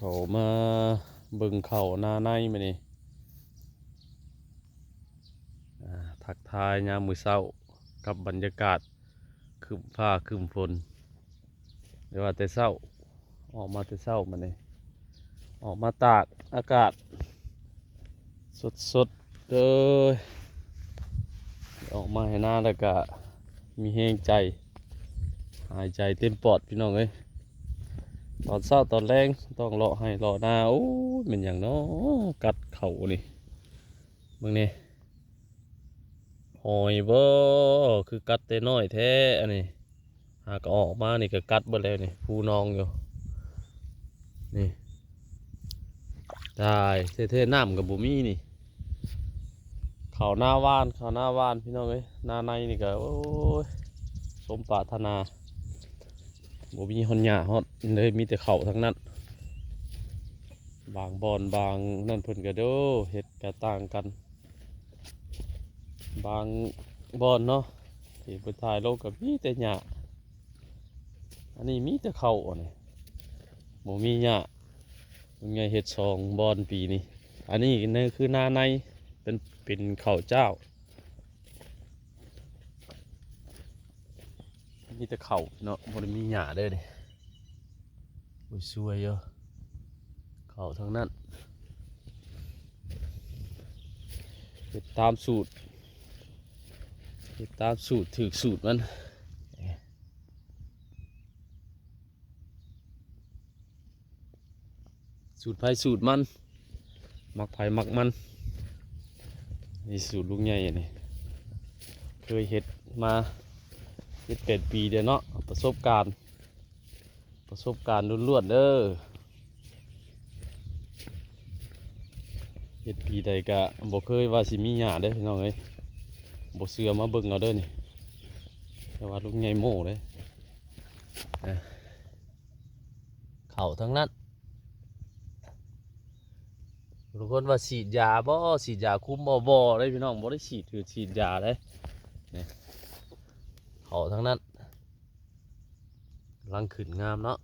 เขามาเบิ่งเขาหน้าในมานี่ทักทายยามมื้อเช้ากับบรรยากาศครึ้มฟ้าครึ้มฝนเรียกว่าแต่เช้าออกมาแต่เช้ามานี่ออกมาตากอากาศสดๆเลยออกมาให้หน้าแล้วก็มีแห้งใจหายใจเต็มปอดพี่น้องเอ้ยตอนเช้าตอนแรงต้องรอให้รอหน้าโอ้ยเป็นอย่างน้อกัดเข่านี่มึงนี่หอยบ่คือกัดแต่น้อยแท้อันนี้หากออกมานี่ก็กัดเบิดแล้วนี่ผู้นองอยู่นี่ได้เท่ๆน้ำกับบุมี่นี่เขาหน้าว่านเขาหน้าว่านพี่น้องเอ้ยหน้าในนี่ก็โอ้ยสมปรารถนาบ่มีหอนหญ้าฮอดเลยมีแต่เขาทั้งนั้นบางบอนบางนั่นเพิ่นก็เด้อเฮ็ดก็ต่างกันบางบอนเนาะที่เพิ่นถ่ายลงก็มีแต่หญ้าอันนี้มีแต่เขาอันนี้บ่มีหญ้ามันไงเฮ็ดสองบอนปีนี้อันนี้นี่คือหน้าในเป็นเขาเจ้ามีแต่เขาเนาะบ่ได้มีหญ้าเด้อนี่โอ้ยสวยเยอะเขาทั้งนั้นเฮ็ดตามสูตรเฮ็ดตามสูตรถูกสูตรมันสูตรไผสูตรมันมักไผมักมันนี่สูตรลุงใหญ่นี่เคยเฮ็ดมาเฮ็ด8 ปีเด้อเนาะประสบการณ์ล้วนๆเด้อเฮ็ดปีใดก็บ่เคยว่าสิมีหญ้าเด้อพี่น้องเอ้ยบ่เชื่อมาเบิ่งเอาเด้อนี่แต่ว่าลุงใหญ่โม่เด้เข้าทั้งนั้นทุกคนว่าฉีดยาบ่ฉีดยาคุมบ่ได้พี่น้องบ่ได้ฉีดยาเด้นี่เข้าทั้งนั้นกำลังขึ้นงามเนาะ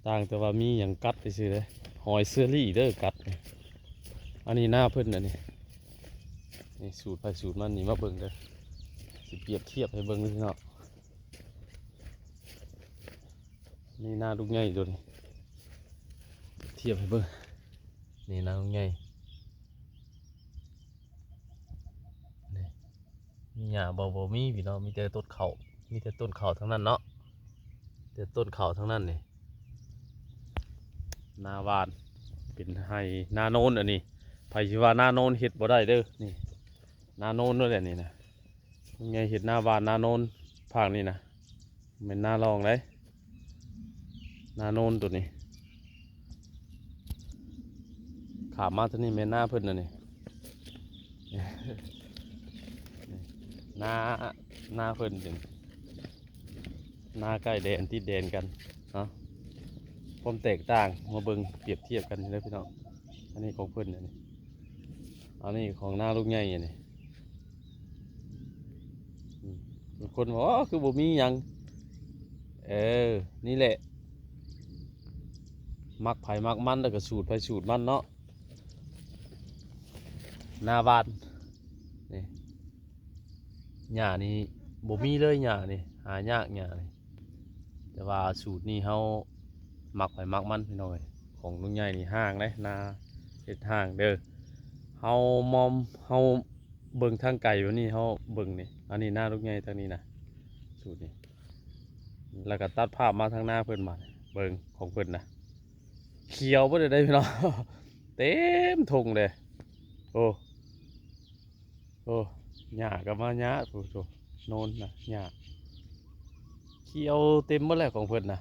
ต่างแต่ว่ามีอย่างกัดไปซื้อเลยหอยเซอรี่เด้อกัดอันนี้หน้าเพิ่นอันนี้นี่สูตรไปสูตรมันนี่มาเบิ่งเด้อสิเปรียบเทียบให้เบิ่งเลยเนาะนี่หน้าลูกใหญ่ตัวนี้เทียบให้เบิ่งนี่หน้าลูกใหญ่นี่มีหญ้าบ่มีพี่น้องมีแต่ต้นเขามีแต่ต้นเขาทั้งนั้นเนาะแต่ต้นเขาทั้งนั้นนี่หน้าวานเป็นให้หน้าโนนอันนี้ไผสิว่าหน้าโนนเฮ็ดบ่ได้เด้อนี่หน้าโนนด้วยแหละนี่นะยังไงเฮ็ดหน้าวานหน้าโนนภาคนี้นะเป็นหน้ารองเลยหน้าโนนตัวนี้ขามมาตัวนี้เป็นหน้าเพิ่นน่ะนี่หน้าเพิ่นเป็นหน้าใกล้แดนติดแดนกันเนาะความแตกต่างมาเบิ่งเปรียบเทียบกันเลยพี่น้องอันนี้ของเพิ่นนี่อันนี้ของหน้าลูกใหญ่นี่บางคนบอกว่าคือบ่มีหยังนี่แหละมักไผ่มักมันแล้วก็สูตรไผ่สูตรมันเนาะหน้าบ้านนี่หญ้านี่บ่มีเลยหญ้านี่หายากหญ้านี่แต่ว่าสูตรนี้เฮามักไผ่มักมันพี่น้อยของลุงใหญ่นี่ห้างเลยนาเฮ็ดห้างเด้อเฮามอมเฮาเบิ่งทางไก่วันนี้เฮาเบิ่งนี่อันนี้หน้าลุงใหญ่ทางนี้นะสูตรนี้แล้วก็ตัดภาพมาทางหน้าเพิ่นมาเบิ่งของเพิ่นนะเขียวบ่ได้พี่น้องเต็มทุ่งเลยโอ้หญ้าก็มาหญ้าโอ้โนนนะหญ้าเขียวเต็มหมดแล้วของเพิ่นนะ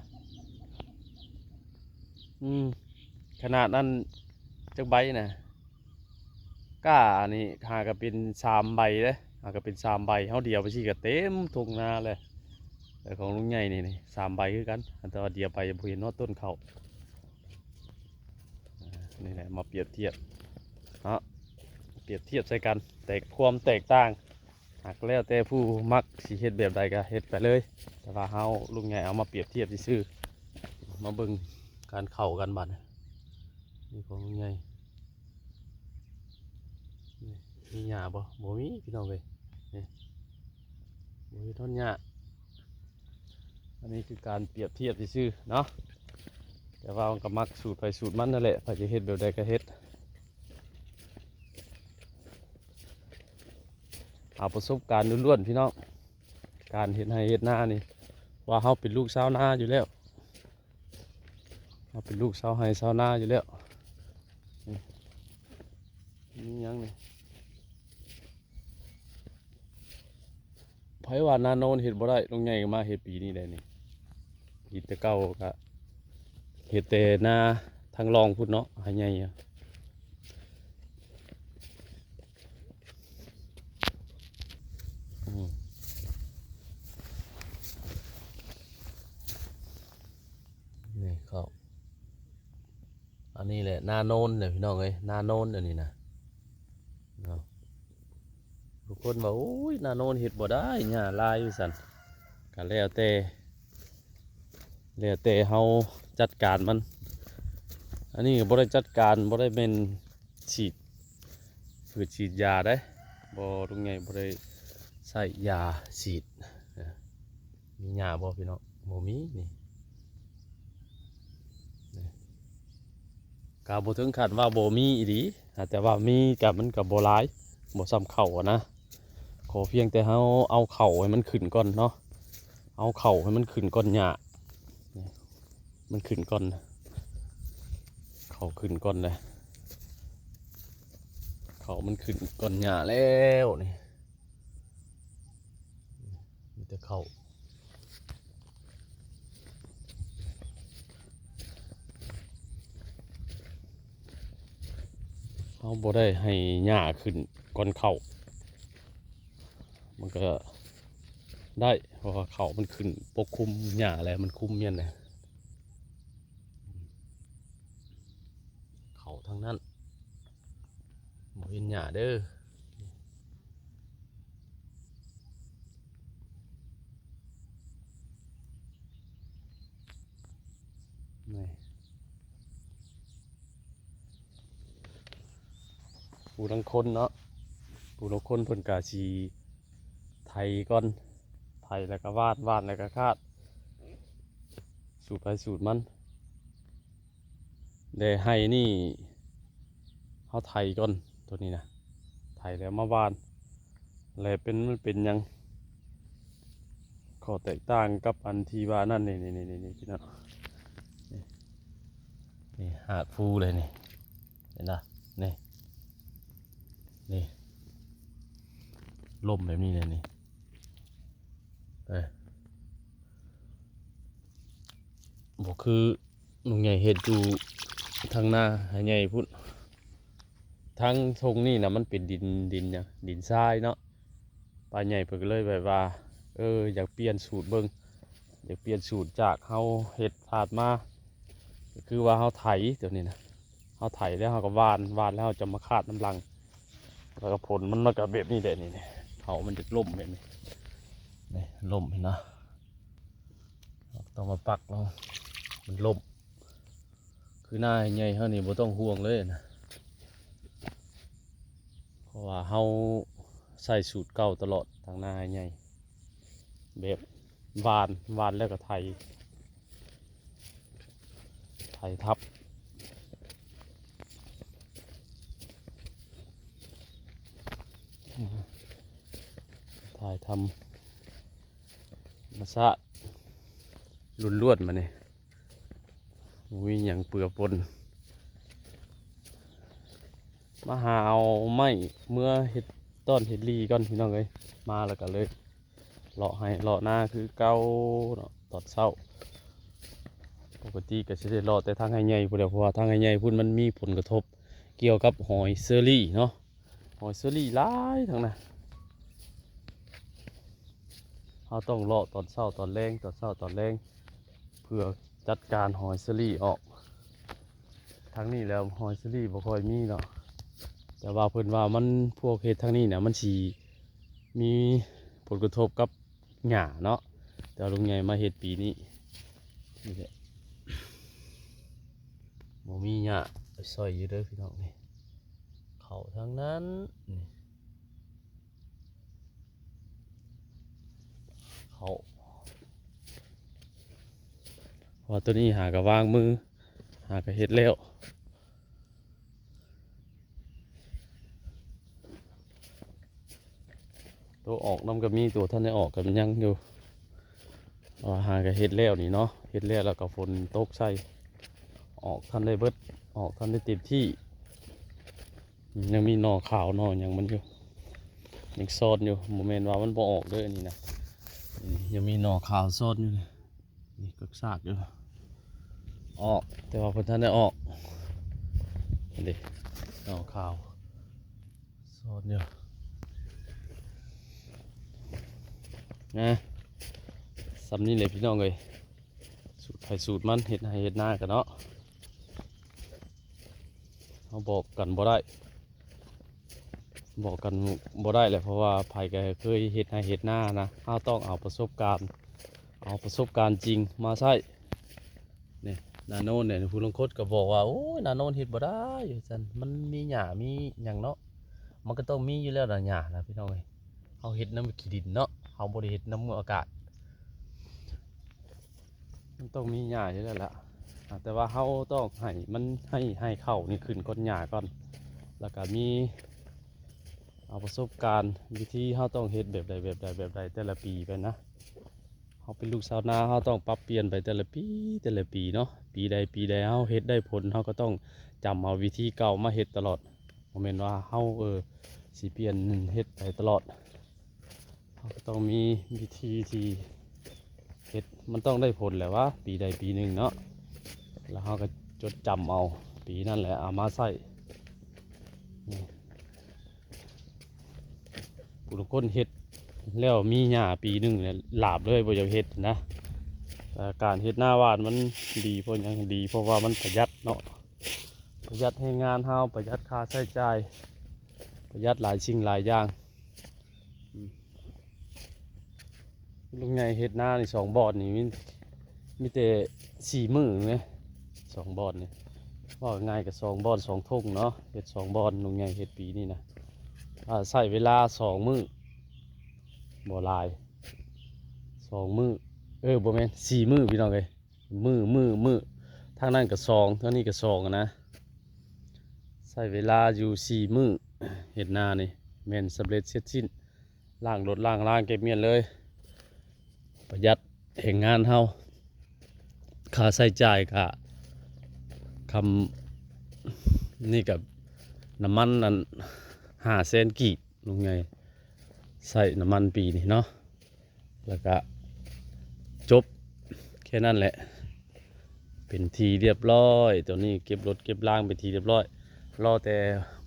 ขนาดนั้นจักใบนะก้านี่หาก็เป็น3 ใบเลยหาก็เป็น3 ใบเฮาเดียวไปสิก็เต็มทุ่งนาเลยแต่ของลุงใหญ่นี่3 ใบคือกันแต่ว่าเดียวไปบ่เห็นว่าต้นเขานี่แหละมาเปรียบเทียบ เนาะเปรียบเทียบใส่กันแต่ความแตกต่างหากแล้วแต่ผู้มักสิเฮ็ดแบบใดก็เฮ็ดไปเลยแต่ว่าเฮาลุงใหญ่เอามาเปรียบเทียบซื่อๆมาเบิ่งการเข้ากันบัดนี่ของลุงใหญ่นี่มีหญ้าบ่มีพี่น้องเอ้ยนี่บ่มีต้นหญ้าอันนี้คือการเปรียบเทียบซื่อๆเนาะแต่ว่ามันก็มักสูตรไปสูตรมันนั่นแหละใครจะเฮ็ดแบบใดก็เฮ็ดเอาประสบการณ์ล้วนๆพี่น้องการเฮ็ดไร่เฮ็ดนานี่ว่าเฮาเป็นลูกชาวนาอยู่แล้วเฮาเป็นลูกชาวไร่ชาวนาอยู่แล้วนี่ยังนี่ไผว่านาโนนเฮ็ดบ่ได้ลงใหญ่ก็มาเฮ็ดปีนี้ได้นี่ปีแต่เก่าก็เฮ็ดแต่นาทางรองพุ่นเนาะให้ใหญ่อะนี่เขาอันนี้แหละนาโนนเนี่ยพี่น้องเอ้ยนาโนนอันนี้นะเนาะทุกคนว่าโอ้ยนาโนนเฮ็ดบ่ได้หญ้าลายอยู่สั่นก็แล้วแต่เฮาจัดการมันอันนี้ก็บ่ได้จัดการบ่ได้เป็นฉีดพืชฉีดยาได้บ่ตรงไงบ่ได้ใส่ยาฉีดมีหญ้าบ่พี่น้องบ่มีนี่ก็บ่ถึงขั้นว่าบ่มีอีหลีแต่ว่ามีก็มันก็บ่หลายบ่ซ้ำเข้าอะนะขอเพียงแต่เฮาเอาเข้าให้มันขึ้นก่อนเนาะเอาเข้าให้มันขึ้นก่อนหญ้ามันขึ้นก่อนเข้าขึ้นก่อนเลยเขามันขึ้นก่อนหญ้าแล้วนี่มีแต่เขาเขาบ่ได้ให้หญ้าขึ้นก่อนเขามันก็ได้เพราะว่าเขามันขึ้นปกคลุมหญ้าแล้วมันคุมเมียนเลยเขาทั้งนั้นบ่เห็นหญ้าเด้อนี่ผู้ทั้งคนเนาะผู้ทั้งคนเพิ่นกาชีไทยก่อนไทยแล้วก็วาดแล้วก็คาดสูตรไปสูตรมันได้ให้นี่เขาไทยก่อนตัวนี้นะไทยแล้วมาวาดแล้วมันเป็นหยังข้อแตกต่างกับอันที่ว่านั่นนี่พี่น้องนี่หาดฟูเลยนี่เห็นปะนี่ล่มแบบนี้เลยนี่บอกคือลุงใหญ่เห็ดอยู่ทางหน้าให้ใหญ่พุ่นทางทงนี่นะมันเป็นดินเนี่ยดินทรายเนาะปลาใหญ่เพิ่นก็เลยแบบว่าอยากเปลี่ยนสูตรเบิ่งอยากเปลี่ยนสูตรจากเฮาเห็ดผาดมาก็คือว่าเฮาไถตัวนี้นะเฮาไถแล้วเฮาก็วานแล้วเฮาจะมาคาดน้ำลังแล้วก็ผลมันก็แบบนี้แหละนี่เขามันจะล่มแบบนี้นี่ล่มเห็นนะต้องมาปักเนาะมันล่มคือหน้าใหญ่เท่านี้บ่ต้องห่วงเลยนะเพราะว่าเฮาใส่สูตรเก่าตลอดทางหน้าใหญ่แบบวานแล้วก็ไถทับถ่ายทำมาซะล้วนๆมาเนี่ยมีอย่างเปลือปนมาหาเอาไม้เมื่อเห็ดต้นเห็ดลีก่อนพี่น้องเลยมาแล้วก็เลยเลาะให้เลาะหน้าคือเก้าเนาะตอนเช้าปกติก็จะได้เลาะแต่ทางให้ใหญ่พุ่นเพราะว่าทางให้ใหญ่พุ่นมันมีผลกระทบเกี่ยวกับหอยเซอรี่เนาะหอยเซอรี่หลายทั้งนั้นเราต้องเลาะตอนเช้าตอนแรงตอนเช้าตอนแรงเพื่อจัดการหอยเซอรี่ออกทางนี้แล้วหอยเซอรี่บ่ค่อยมีเนาะ แต่ว่าเพิ่นว่ามันพวกเฮ็ดทางนี้เนี่ยมันสิมีผลกระทบกับหญ้าเนาะแต่ว่าลุงใหญ่มาเฮ็ดปีนี้นี่แหละบ่มีหญ้าไปซอยอยู่เด้อพี่น้องนี่เข้าทางนั้นนี่เข้าว่าตัวนี้หากะวางมือหากะเฮ็ดแล้วตัวออกน้ำก็มีตัวท่านได้ออกกันยังอยู่หากะเฮ็ดแล้วนี่เนาะเฮ็ดแล้วแล้วก็ฝนตกใส่ออกท่านได้เบิดออกท่านได้เต็มที่ยังมีหน่อขาวหน่อยังมันอยู่ยังซ่อนอยู่โมเมนต์ว่ามันบ่ออกเด้ออันนี้นะยังมีหน่อขาวซ่อนอยู่นี่ก็ซากอยู่ออกแต่ว่าเพิ่นท่านได้ออกนี่หน่อขาวซ่อนอยู่นะสำนี้เลยพี่น้องเลยสูตรไผ่สูตรมันเห็ดให้เห็ดหน้ากันเนาะเขาบอกกันบ่ได้บอกกันบ่ได้เลยเพราะว่าไผ่ก็เคยเห็ดให้เห็ดหน้านะเขาต้องเอาประสบการณ์จริงมาใช้เนี่ยนาโนนเนี่ยผู้ลงคดก็บอกว่าโอ้ยนาโนนเห็ดบ่ได้อยู่จันมันมีหญ้ามีอย่างเนาะมันก็ต้องมีอยู่แล้วนะหญ้านะพี่น้องเลยเขาเห็ดน้ำขี้ดินเนาะเขาบ่ได้เห็ดน้ำอากาศมันต้องมีหญ้าอยู่แล้วล่ะแต่ว่าเขาต้องให้มันให้เข้านี่ขึ้นก้นหญ้าก่อนแล้วก็มีเอาประสบการณ์วิธีเขาต้องเฮ็ดแบบใดแต่ละปีไปนะเขาเป็นลูกชาวนาเขาต้องปรับเปลี่ยนไปแต่ละปีเนาะปีใดเขาเฮ็ดได้ผลเขาก็ต้องจำเอาวิธีเก่ามาเฮ็ดตลอดโมเมนต์ว่าเขาสิเปลี่ยนเฮ็ดไปตลอดเขาก็ต้องมีวิธีที่เฮ็ดมันต้องได้ผลแหละว่าปีใดปีหนึ่งเนาะแล้วเขาก็จดจำเอาปีนั่นแหละเอามาใส่ผู้ทุกคนเฮ็ดแล้วมีหญ้าปีหนึ่งเนี่ยหลาบเลยบ่อยากเฮ็ดนะแต่การเฮ็ดหน้าหวานมันดีเพราะยังดีเพราะว่ามันประหยัดเนาะประหยัดให้งานเฮาประหยัดค่าใช้จ่ายประหยัดหลายสิ่งหลายอย่างลุงไงเฮ็ดหน้านี่2 บ่อนนี่มีแต่4 มื้อไหม2 บ่อนนี่ว่าง่ายกับ2 บ่อน2 ทุ่งเนาะเฮ็ด2 บ่อนลุงไงเฮ็ดปีนี่นะใช้เวลา2 มื้อบ่หลาย2 มื้อบ่แม่น4 มื้อพี่น้องเอ้ยมื้อทางนั้นก็2ทางนี้ก็2นะใช้เวลาอยู่4 มื้อเฮ็ดนานี่แม่นสำเร็จเสร็จสิ้นล้างรถล้างเก็บเมียนเลยประหยัดแห่งงานเฮาค่าใช้จ่ายก็คำนี่กับน้ำมันนั่น500,000 กีบลุงไงใส่น้ำมันปีนี่เนาะแล้วก็จบแค่นั้นแหละเป็นทีเรียบร้อยตัวนี้เก็บรถเก็บล่างเป็นทีเรียบร้อยรอแต่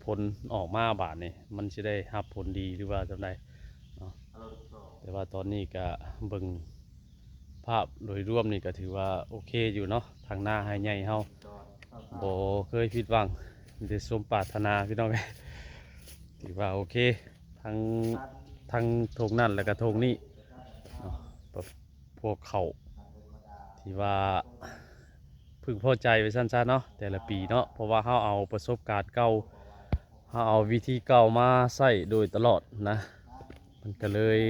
ผลออกมาบาทนี่มันจะได้รับผลดีหรือว่าจะได้เนาะแต่ว่าตอนนี้ก็เบิ่งภาพโดยรวมนี่ก็ถือว่าโอเคอยู่เนาะทางหน้าให้ใหญ่เฮาบ่เคยผิดหวังมีแต่สมปรารถนาพี่น้องถือว่าโอเคทั้งทงนั่นแล้วก็ทงนี้พวกเขาที่ว่าพึงพอใจไปสั้นๆเนาะแต่ละปีเนาะเพราะว่าเขาเอาประสบการณ์เก่าเขาเอาวิธีเก่ามาใส่โดยตลอดนะมันก็เลย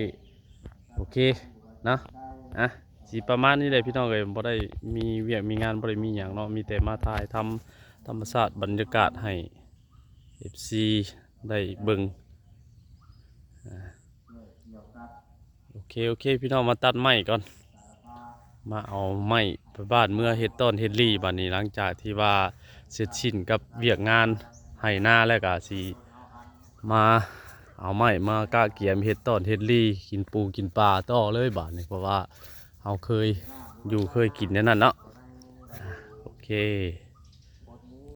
โอเคนะสีประมาณนี้เลยพี่น้องเลยบ่ได้มีเวียกมีงานบ่ได้มีอย่างเนาะมีแต่มาถ่ายทำธรรมชาติบรรยากาศให้ FC ได้เบิ่งโอเคพี่น้องมาตัดไม้ก่อนมาเอาไม้ไปบ้านเมื่อเฮ็ดต้นเฮ็ดรี่บัดนี้หลังจากที่ว่าเสร็จสิ้นกับเวียกงานให้หน้าแล้วก็สิมาเอาไม้มากะเกียมเฮ็ดต้นเฮ็ดรี่กินปูกินปลาต่อเลยบัดนี้เพราะว่าเราเคยกินในนั้นเนาะโอเค